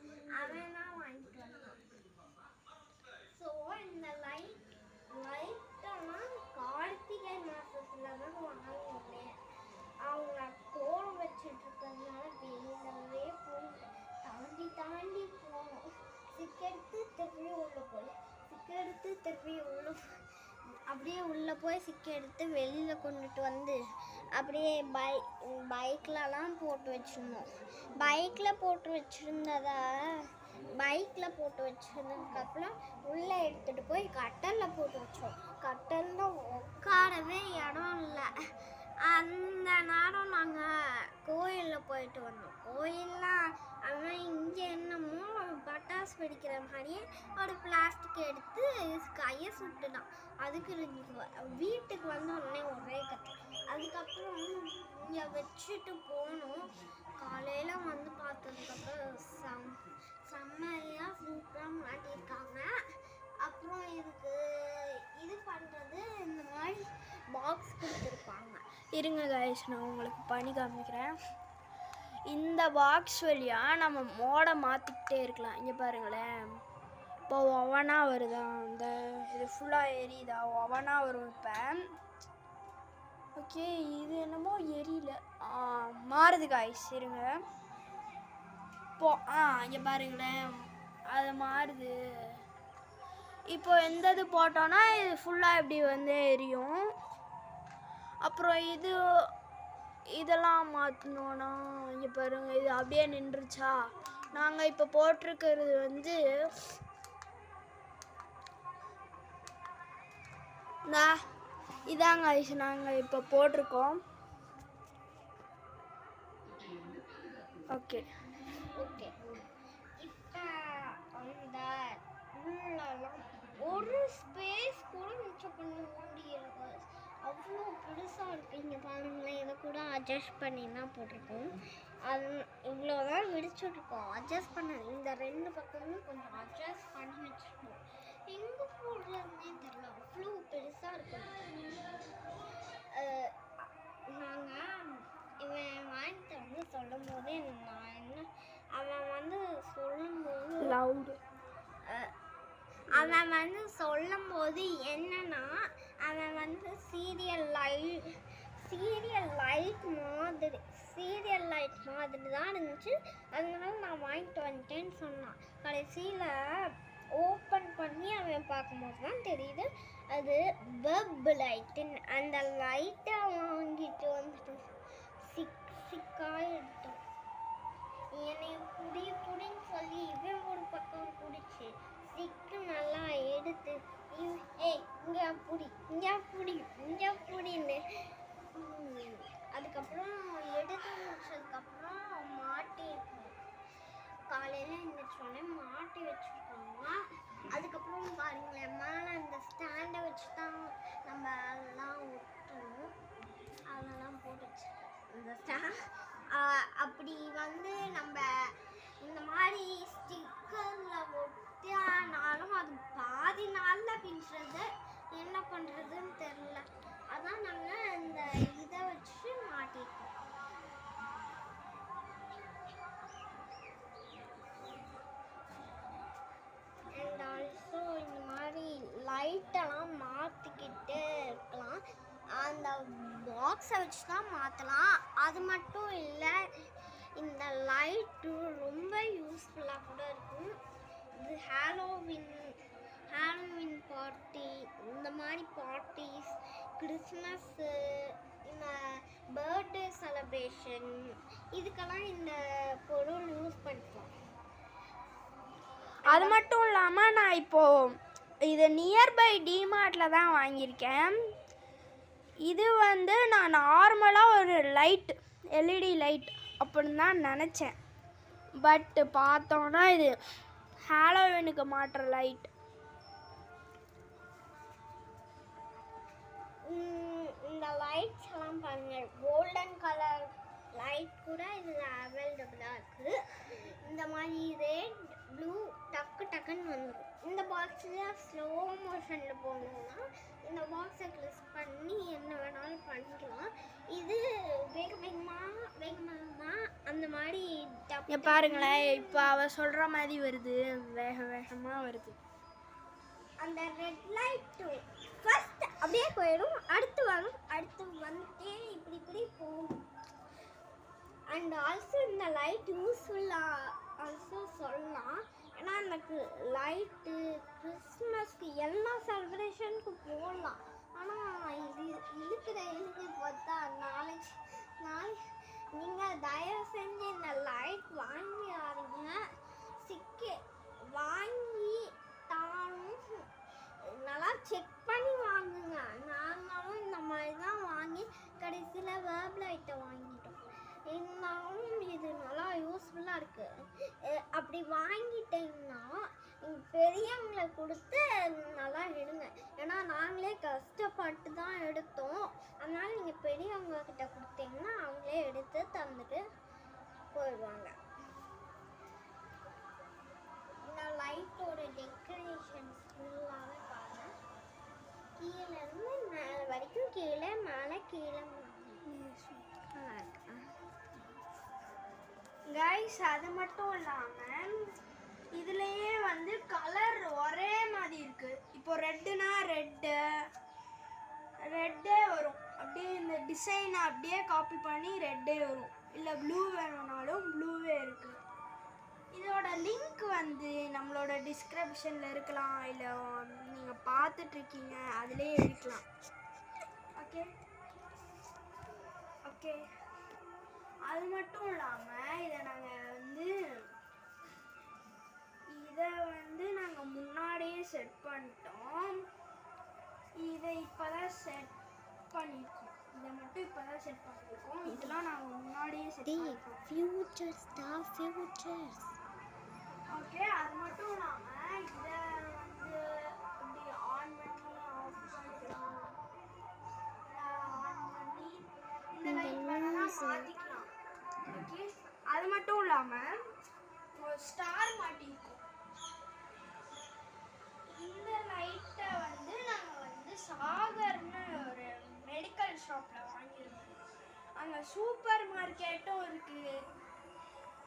இருந்தான், அவன் தான் வாங்கிட்டு வந்தான். ஸோ இந்த லைட்டெல்லாம் கார்த்திகை மாதத்துல தான் வாங்கினேன். அவங்க கோலம் வச்சுட்டு இருக்கிறதுனால வெளியிலவே தாண்டி போகணும். சிக்கெடுத்து திருப்பி அப்படியே உள்ளே போய் சிக்கெடுத்து வெளியில் கொண்டுட்டு வந்து அப்படியே பைக்லலாம் போட்டு வச்சுருந்தோம். பைக்கில் போட்டு வச்சுருந்ததுக்கப்புறம் உள்ளே எடுத்துகிட்டு போய் கட்டலில் போட்டு வச்சோம். கட்டலில் உட்காரவே இடம் இல்லை. அந்த நேரம் நாங்கள் கோயிலில் போயிட்டு வந்தோம். கோயிலில் அவன் இங்கே என்னமோ பட்டாசு வெடிக்கிற மாதிரியே ஒரு பிளாஸ்டிக் எடுத்து கையை சுட்டுனான். அதுக்கு வீட்டுக்கு வந்த உடனே ஒரே கத்து. அதுக்கப்புறம் இங்கே வச்சுட்டு போனோம். காலையில் வந்து பார்த்ததுக்கப்புறம் செம்மையாக சூப்பராக மாட்டியிருக்காங்க. அப்புறம் இது பண்ணுறது இந்த மாதிரி பாக்ஸ் கொடுத்துருப்பாங்க. இருங்க கைஸ், நான் உங்களுக்கு பண்ணி காமிக்கிறேன். இந்த பாக்ஸ் வழியாக நம்ம மோடை மாற்றிக்கிட்டே இருக்கலாம். இங்கே பாருங்களேன், இப்போ ஒவனாக வருதா, அந்த இது ஃபுல்லாக எரியுதா, ஒவனாக வரும். இப்போ ஓகே, இது என்னமோ எரியல, மாறுது கைஸ். இருங்க, இப்போ இங்கே பாருங்களேன், அது மாறுது. இப்போ எந்த இது போட்டோன்னா இது ஃபுல்லாக இப்படி வந்து எரியும். அப்புறம் இதெல்லாம் மாற்றினோன்னா இங்கே பாருங்க, இது அப்படியே நின்றுச்சா. நாங்கள் இப்போ போட்டிருக்கிறது வந்து இதாங்க ஐஸ், நாங்கள் இப்போ போட்டிருக்கோம். ஓகே ஓகே, இப்போ அந்த உள்ளெல்லாம் ஒரு ஸ்பேஸ் கூட மிச்சம் பண்ண முடியாது. அவ்வளோ பெருசாக இருக்குது. இங்கே பாருங்களேன், இதை கூட அட்ஜஸ்ட் பண்ணி தான் போட்டிருக்கோம். அது இவ்வளோதான் விரிச்சுட்ருக்கோம். அட்ஜஸ்ட் பண்ண இந்த 2 பக்கமும் கொஞ்சம் அட்ஜஸ்ட் பண்ணி வச்சுருக்கோம். எங்கே போடுறதுனே தெரியல, அவ்வளோ பெருசாக இருக்கும். நாங்கள் இவன் வாங்கிட்டு வந்து சொல்லும் போதே அவன் வந்து சொல்லும்போது என்னன்னா, அவன் வந்து சீரியல் லைட் மாதிரி தான் இருந்துச்சு. அதனால நான் வாங்கிட்டு வந்துட்டேன்னு சொன்னான். கடைசியில் ஓப்பன் பண்ணி அவன் பார்க்கும்போது தான் தெரியுது அது பப் லைட்டுன்னு. அந்த லைட்டை வாங்கிட்டு வந்துட்டு சிக்காக எடுத்தோம். என்னை புடின்னு சொல்லி இவன் ஒரு பக்கம் பிடிச்சி சிக்கு நல்லா எடுத்து இங்கே புடின்னு அதுக்கப்புறம் எடுத்து முடிச்சதுக்கப்புறம் மாட்டிருக்கோம். காலையில் எழுந்திரிச்சோடனே மாட்டி வச்சுருக்கோங்க. அதுக்கப்புறம் பாருங்களேன், மேலே இந்த ஸ்டாண்டை வச்சு தான் நம்ம அதெல்லாம் ஒட்டணும். அதெல்லாம் போட்டு வச்சு இந்த அப்படி வந்து நம்ம இந்த மாதிரி ஸ்டிக்கரில் ஒட்டினாலும் அது பாதி நாளில் பின்னுறது. என்ன பண்ணுறதுன்னு தெரில. அதான் நாங்கள் இந்த இதை வச்சு மாட்டிருக்கோம். அண்ட் ஆல்சோ இந்த மாதிரி லைட்டெல்லாம் மாற்றிக்கிட்டு இருக்கலாம். அந்த பாக்ஸை வச்சு தான் மாற்றலாம். அது மட்டும் இல்லை, இந்த லைட்டு ரொம்ப யூஸ்ஃபுல்லாக கூட இருக்கும். இது ஹாலோவின் பார்ட்டி, இந்த மாதிரி பார்ட்டிஸ், கிறிஸ்மஸ்ஸு, இந்த பர்த்டே செலிப்ரேஷன், இதுக்கெல்லாம் இந்த பொருள் யூஸ் பண்ணிக்கலாம். அது மட்டும் இல்லாமல் நான் இப்போது இது நியர்பை டிமார்ட்டில் தான் வாங்கியிருக்கேன். இது வந்து நான் நார்மலாக ஒரு லைட், எல்இடி லைட் அப்படின்னு தான் நினச்சேன். பட்டு பார்த்தோன்னா இது ஹாலோவினுக்கு மாட்டுற லைட். இந்த லைட்ஸ் எல்லாம் பாருங்கள், கோல்டன் கலர் லைட் கூட இதில் அவைலபிளாக இருக்குது. இந்த மாதிரி ரெட், ப்ளூ டக்கு டக்குன்னு வந்துடும். இந்த பாக்ஸில் ஸ்லோ மோஷனில் போகணுன்னா இந்த பாக்ஸை க்ளிக் பண்ணி என்ன வேணாலும் பண்ணிக்கலாம். இது வேக வேகமாக அந்த மாதிரி இங்க பாருங்களேன், இப்போ அவ சொல்ற மாதிரி வருது, வேக வேகமா வருது. அந்த ரெட் லைட்டு ஃபர்ஸ்ட் அப்படியே போயிடும், அடுத்து வரும், அடுத்து வந்துட்டே இப்படி போகும். அண்ட் ஆல்சோ இந்த லைட் யூஸ்ஃபுல்லாக ஆல்சோ சொல்லலாம். ஏன்னா எனக்கு லைட்டு கிறிஸ்மஸ்க்கு எல்லா செலிப்ரேஷனுக்கு போடலாம். ஆனால் இதுக்கு பார்த்தா நாளைக்கு நீங்கள் தயவு செஞ்சு இந்த லைட் வாங்கிடாதீங்க. வாங்கி தானும் நல்லா செக் பண்ணி வாங்குங்க. நாங்களும் இந்த மாதிரி தான் வாங்கி கடைசியில் வேர்ப் லைட்டை வாங்கிட்டோம். இருந்தாலும் இது நல்லா யூஸ்ஃபுல்லாக இருக்குது. அப்படி வாங்கிட்டீங்கன்னா பெரியவங்களை கொடுத்து நல்லா எடுங்க. ஏன்னா நாங்களே கஷ்டப்பட்டு தான் எடுத்தோம். அதனால் நீங்கள் பெரியவங்க கிட்ட கொடுத்தீங்கன்னா அவங்களே எடுத்து தந்துட்டு போயிடுவாங்க. இந்த லைட்டோட டெக்கரேஷன்ஸ் ஃபுல்லாகவே பாருங்க. கீழேருந்து மேலே வரைக்கும் கீழே மேலே கீழே கைஸ், அது மட்டும் இல்லாமல் இதுலேயே வந்து கலர் ஒரே மாதிரி இருக்கு. இப்போ ரெட்டுனா ரெட்டே வரும். அப்படியே இந்த டிசைனை அப்படியே காப்பி பண்ணி ரெட்டே வரும். இல்லை ப்ளூ வேணும்னாலும் ப்ளூவே இருக்கு. இதோட லிங்க் வந்து நம்மளோட டிஸ்கிரிப்ஷனில் இருக்கலாம், இல்லை நீங்கள் பார்த்துட்ருக்கீங்க அதுலேயே இருக்கலாம். ஓகே, அது மட்டும் இல்லாமல் இதை நாங்கள் முன்னாடியே செட் பண்ணிட்டோம். இதை இப்போ தான் செட் பண்ணியிருக்கோம். இதை மட்டும் இப்போ தான் செட் பண்ணியிருக்கோம். இதெல்லாம் நாங்கள் முன்னாடியே செட் பண்ணியிருக்கோம். ஃபியூச்சர்ஸ். ஓகே, அது மட்டும் இல்லாமல் இதை வந்து இப்படி ஆன் பண்ணி ஆஃப் பண்ணிக்கலாம். ஆன் பண்ணி இந்த லைட் வேணால் மாற்றிக்கலாம். ஓகே, அது மட்டும் இல்லாமல் ஒரு ஸ்டார் மாட்டிருக்கோம். இந்த லைட்டை வந்து நாங்கள் வந்து சாகர்னு ஒரு மெடிக்கல் ஷாப்பில் வாங்கியிருக்கோம். அங்கே சூப்பர் மார்க்கெட்டும் இருக்குது.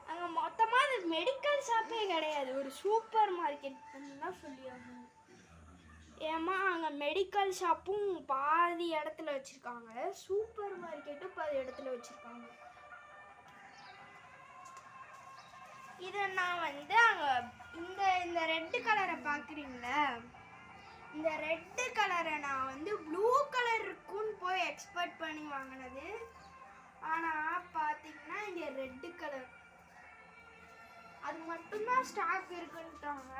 அங்கே மொத்தமாக அது மெடிக்கல் ஷாப்பே கிடையாது, ஒரு சூப்பர் மார்க்கெட் தான் சொல்லி ஆகணும். ஏமா அங்கே மெடிக்கல் ஷாப்பும் பாதி இடத்துல வச்சுருக்காங்க, சூப்பர் மார்க்கெட்டும் பாதி இடத்துல வச்சுருக்காங்க. இதை நான் வந்து அங்கே இந்த ரெட்டு கலரை பார்க்குறீங்களா, இந்த ரெட்டு கலரை நான் வந்து ப்ளூ கலர் இருக்குன்னு போய் எக்ஸ்பெக்ட் பண்ணி வாங்கினது. ஆனால் பார்த்தீங்கன்னா இங்கே ரெட்டு கலர் அது மட்டும்தான் ஸ்டாக் இருக்குன்ட்டாங்க.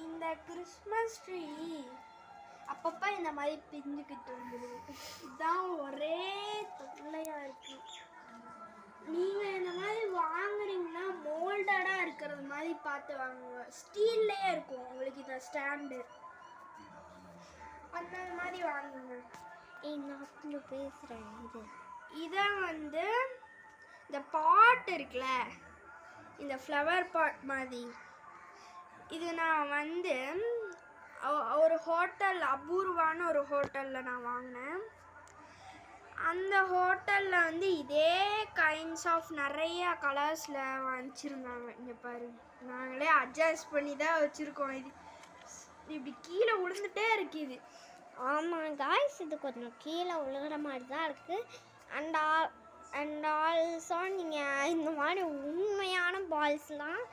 இந்த கிறிஸ்மஸ் ட்ரீ அப்பப்போ இந்த மாதிரி பிஞ்சுக்கிட்டு வந்துடும். இதுதான் ஒரே தொல்லையாக இருக்குது. நீங்கள் இந்த மாதிரி வாங்குறீங்கன்னா மோல்டடாக இருக்கிறது மாதிரி பார்த்து வாங்குங்க. ஸ்டீல்லையே இருக்கும் உங்களுக்கு இந்த ஸ்டாண்டு, அந்த மாதிரி வாங்குங்க. நான் பேசுகிறேன். இதை வந்து இந்த பாட் இருக்குல்ல, இந்த ஃப்ளவர் பாட் மாதிரி, இது நான் வந்து ஒரு ஹோட்டல், அபூர்வான ஒரு ஹோட்டலில் நான் வாங்கினேன். அந்த ஹோட்டலில் வந்து இதே கைண்ட்ஸ் ஆஃப் நிறைய கலர்ஸில் வச்சுருந்தாங்க. இங்கே பாரு, நாங்களே அட்ஜஸ்ட் பண்ணி தான் வச்சுருக்கோம். இது இப்படி கீழே விழுந்துட்டே இருக்குது. ஆமாம் காய்ஸ், இது கொஞ்சம் கீழே விழுகிற மாதிரி தான் இருக்குது. அண்ட் ஆல்சோ நீங்கள் இந்த மாதிரி உண்மையான பால்ஸ்லாம்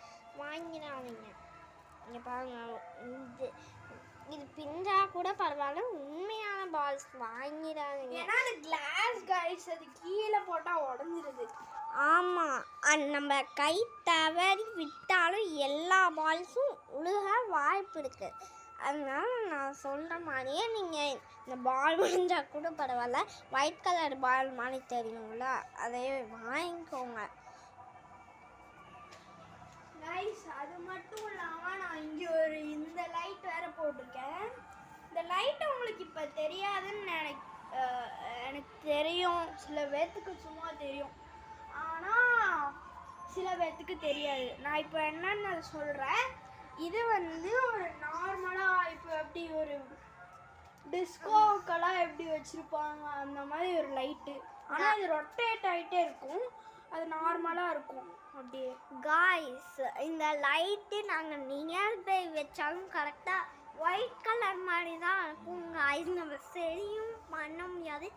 வாங்கிடாதீங்க. இங்கே பாருங்க, இது பிஞ்சா கூட பரவாயில்ல, உண்மையான பால்ஸ் வாங்கிடாதீங்க. ஏன்னா அது கிளாஸ் காய்ஸ், அது கீழே போட்டால் உடஞ்சிருது. ஆமாம், நம்ம கை தவறி விட்டாலும் எல்லா பால்ஸும் உழுக வாய்ப்பு இருக்குது. அதனால நான் சொல்கிற மாதிரியே நீங்கள் இந்த பால் முடிஞ்சால் கூட பரவாயில்ல, ஒயிட் கலர் பால் மாதிரி தெரியுங்கள, அதை வாங்கிக்கோங்க. கைஸ், அது மட்டும் இல்லாமல் நான் இங்கே இந்த லைட் வேறு போட்டிருக்கேன். இந்த லைட்டு உங்களுக்கு இப்போ தெரியாதுன்னு எனக்கு தெரியும், சில பேர்த்துக்கு சும்மா தெரியும். ஆனால் சில பேர்த்துக்கு தெரியாது. நான் இப்போ என்னன்னு சொல்கிறேன். இது வந்து ஒரு நார்மலாக இப்போ எப்படி ஒரு டிஸ்கோக்கெல்லாம் எப்படி வச்சுருப்பாங்க அந்த மாதிரி ஒரு லைட்டு. ஆனால் இது ரொட்டேட் ஆகிட்டே இருக்கும். அது நார்மலாக இருக்கும் அப்படியே. காய்ஸ், இந்த லைட்டு நாங்கள் நியர்பை வச்சாலும் கரெக்டாக ஒயிட் கலர் மாதிரி தான் இருக்கும் காய்ஸ். நம்ம சரியும் பண்ண முடியாது,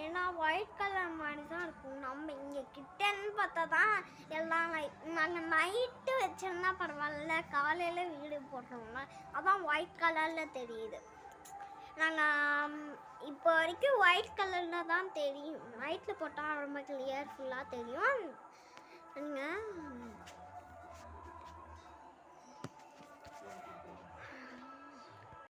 ஏன்னா ஒயிட் கலர் மாதிரி தான் இருக்கும். நம்ம இங்கே கிட்டன்னு பார்த்தா தான் எல்லாம் லைட். நாங்கள் நைட்டு வச்சிருந்தா பரவாயில்ல, காலையில் வீடு போட்டோம்ல அதான் ஒயிட் கலரில் தெரியுது. நாங்கள் இப்போ வரைக்கும் ஒயிட் கலரில் தான் தெரியும். நைட்டில் போட்டால் ரொம்ப கிளியர்ஃபுல்லாக தெரியும். நீங்கள்